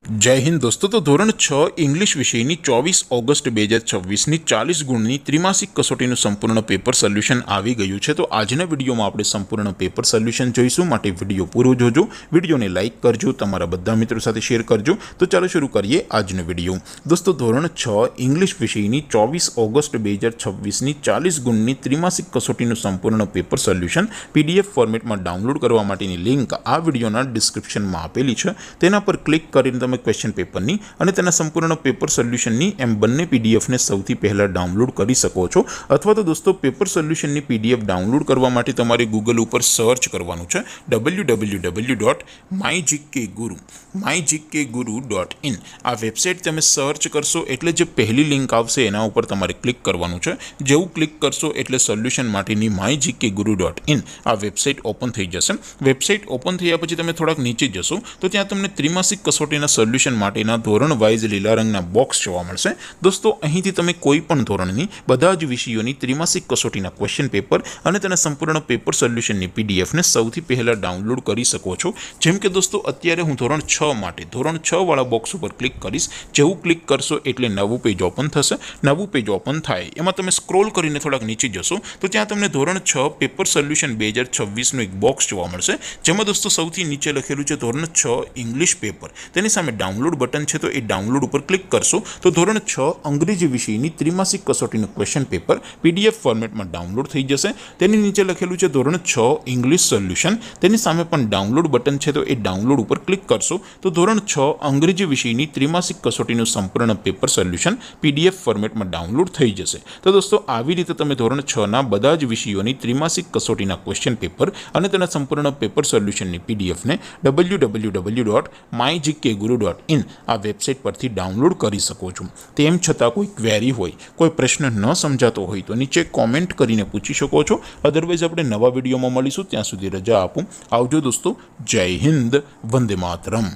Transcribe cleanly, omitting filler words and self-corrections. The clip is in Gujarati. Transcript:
जय हिंद दोस्तों। तो धोरण 6 इंग्लिश विषयनी 24 ऑगस्ट 2026 40 गुणनी त्रिमासिक कसोटीનું સંપૂર્ણ પેપર સોલ્યુશન આવી ગયું છે। તો આજના વિડીયોમાં આપણે સંપૂર્ણ પેપર સોલ્યુશન જોઈશું, માટે વિડીયો પૂરો જોજો, વિડીયોને લાઇક કરજો, તમારા બધા મિત્રો સાથે શેર કરજો। તો ચાલો શરૂ કરીએ આજનો વિડીયો। દોસ્તો ધોરણ 6 इंग्लिश વિષયની 24 ઓગસ્ટ 2026 40 ગુણની ત્રિમાસિક કસોટીનું સંપૂર્ણ પેપર સોલ્યુશન PDF ફોર્મેટમાં ડાઉનલોડ કરવા માટેની લિંક આ વિડીયોના ડિસ્ક્રિપ્શનમાં આપેલી છે। તેના પર ક્લિક કરીને તમે क्वेश्चन पेपर नी અને તેના સંપૂર્ણ પેપર સોલ્યુશન ની એમ બંને PDF ને સૌથી પહેલા ડાઉનલોડ કરી શકો છો। અથવા તો દોસ્તો પેપર સોલ્યુશન ની PDF ડાઉનલોડ કરવા માટે તમારે ગૂગલ ઉપર સર્ચ કરવાનું છે www.mygkguru.in। આ વેબસાઇટ તમે સર્ચ કરશો એટલે જે પહેલી લિંક આવશે એના ઉપર તમારે ક્લિક કરવાનું છે। જેવું ક્લિક કરશો એટલે સોલ્યુશન માટેની mygkguru.in આ વેબસાઇટ ઓપન થઈ જશે। વેબસાઇટ ઓપન થયા પછી તમે થોડાક નીચે જશો તો ત્યાં તમને ત્રિમાસિક કસોટીના સોલ્યુશન માટેના ધોરણ વાઇઝ લીલા રંગના બોક્સ જોવા મળશે। દોસ્તો અહીંથી તમે કોઈ પણ ધોરણની બધા જ વિષયોની ત્રિમાસિક કસોટીના ક્વેશ્ચન પેપર અને તેના સંપૂર્ણ પેપર સોલ્યુશનની PDF ને સૌથી પહેલા ડાઉનલોડ કરી શકો છો। જેમ કે દોસ્તો અત્યારે હું ધોરણ 6 માટે ધોરણ 6 વાળા બોક્સ ઉપર ક્લિક કરીશ। જેવું ક્લિક કરશો એટલે નવું પેજ ઓપન થશે। નવું પેજ ઓપન થાય એમાં તમે સ્ક્રોલ કરીને થોડાક નીચે જશો તો ત્યાં તમને ધોરણ 6 પેપર સોલ્યુશન 2026 નું એક બોક્સ જોવા મળશે, જેમાં દોસ્તો સૌથી નીચે લખેલું છે ધોરણ 6 ઇંગ્લિશ પેપર। તેની સામે ડાઉનલોડ બટન છે તો એ ડાઉનલોડ ઉપર ક્લિક કરશો તો ધોરણ 6 અંગ્રેજી વિષયની ત્રિમાસિક કસોટીનું ક્વેશ્ચન પેપર PDF ફોર્મેટમાં ડાઉનલોડ થઈ જશે। તેની નીચે લખેલું છે ધોરણ 6 ઇંગ્લિશ સોલ્યુશન, તેની સામે પણ ડાઉનલોડ બટન છે તો એ ડાઉનલોડ ઉપર ક્લિક કરશો તો ધોરણ 6 અંગ્રેજી વિષયની ત્રિમાસિક કસોટીનું સંપૂર્ણ પેપર સોલ્યુશન PDF ફોર્મેટમાં ડાઉનલોડ થઈ જશે। તો દોસ્તો આવી રીતે તમે ધોરણ 6 ના બધા જ વિષયોની ત્રિમાસિક કસોટીના ક્વેશ્ચન પેપર અને તેના સંપૂર્ણ પેપર સોલ્યુશનની PDF ને www.mygkguru.in આ વેબસાઇટ પરથી ડાઉનલોડ કરી શકો છો। તેમ છતાં કોઈ ક્વેરી હોય, કોઈ પ્રશ્ન ન સમજાતો હોય તો નીચે કોમેન્ટ કરીને પૂછી શકો છો। અધરવાઇઝ આપણે નવા વિડીયોમાં મળીશું, ત્યાં સુધી રજા આપું। આવજો દોસ્તો, જય હિન્દ, વંદે માતરમ।